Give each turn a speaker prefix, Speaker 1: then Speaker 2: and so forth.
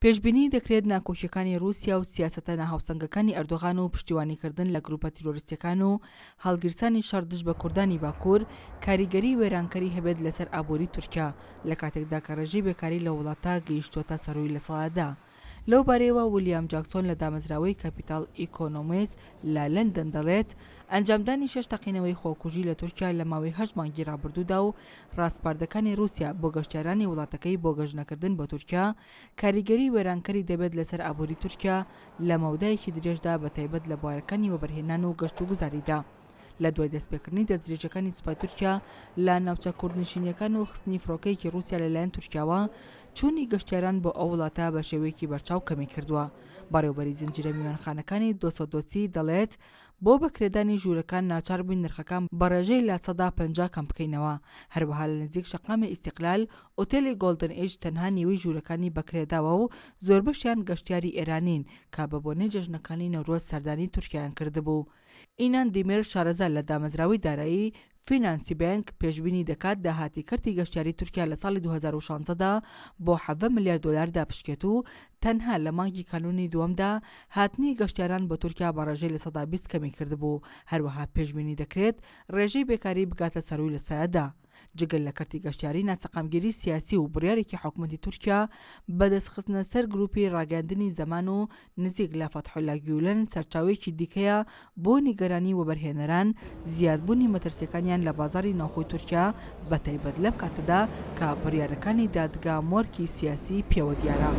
Speaker 1: پێشبینی دەکرێت ناکۆکیەکانی رووسیا و سیاسەتە ناهاوسەنگەکانی ئەردۆغان و پشتیوانیکردن لە گروپە تیرۆریستیەکان و هەڵگرسانی شەڕدژ بە کوردانی باکوور کاریگەری وێرانکەری هەبێت لەسەر ئابووری تورکیا لە کاتێکدا کە ڕێژەی بێکاری لە وڵاتە گەیشتووەتە سەرووی لە ساڵادا. لەو بارەیەوە ویلیام جاکسۆن لە دامەزراوەی کاپیتال ئیکۆنۆمیس لە لەندەن دەڵێت ئەنجامدانی 6 تەقینەوەی خۆکوژی لە تورکیا لە ماوەی 8 مانگی ڕابردوودا و ڕاستپاردەکانی رووسیا بۆ گەشتیارانی وڵاتەکەی بۆ گەشتنەکردن بۆ تورکیا کاریگەری وێرانکەری دەبێت لەسەر ئابووری تورکیا لە مەودایەکی درێژدا بە تایبەت لە بوارەکانی وەبەرهێنان و گەشت و گوزاریدا. لە دوای دەستپێکردنی دەستدرێژەکانی سوپای تورکیا لە ناوچە کوردنشینیەکان و خستنی فڕۆکەیەکی رووسیا لەلایەن تورکیاوە چوونی گەشتیاران بۆ ئەو وڵاتە بە شێوەیەکی بەرچاو کەمی کردووە. بەڕێوەبەری زنجیرە میوانخانەکانی دۆسۆدۆسی دەڵێت بۆ بەکرێدانی ژوورەکان ناچار بووین نرخەکان بە ڕێژەی لا 150 کەم بکەینەوە. هەروەها لە نزیک شەقامی ئیستیقلال ئۆتێلی گۆڵدن ئێج تەنها نیوەی ژوورەکانی بەکرێداوە و زۆربەشیان گەشتیاری ئێرانین کە بە بۆنەی جەژنەکانی نەورۆز سەردانی تورکیایان کردبوو. ئینان دیمێر شارەزا لە دامەزراوەی دارایی فینانسی بانک پێشبینی دەکات داهاتی کردی گەشتیاری تورکیا لە ساڵی 2016دا بۆ 7 ملیار دلار دابشکێت و تەنها لە مانگی کانونی دووەمدا هاتنی گەشتیاران بە تورکیا بە ڕێژەی لە 120 کەمی کردبوو. هەروەها پێشبینی دەکرێت ڕێژەی بێکاری بگاتە سەرووی لە سایەدا. جگەل لە کەرتی گەشتیاری ناچەقامگیری سیاسی و بڕیارێکی حکوومەتی تورکیا بەدەستخستنە سەر گروپی ڕاگەاندنی زەمان و نزیک لە فەتحولا گیولن سەرچاوێکی دیکەیە بۆ نیگەرانی وەبەرهێنەران زیادبوونی مەترسیەکانیان لە بازاری ناوخۆی تورکیا بە تایبەت لەم کاتەدا کە بڕیارەکانی دادگا مۆرکی سیاسی پێوە دیارە.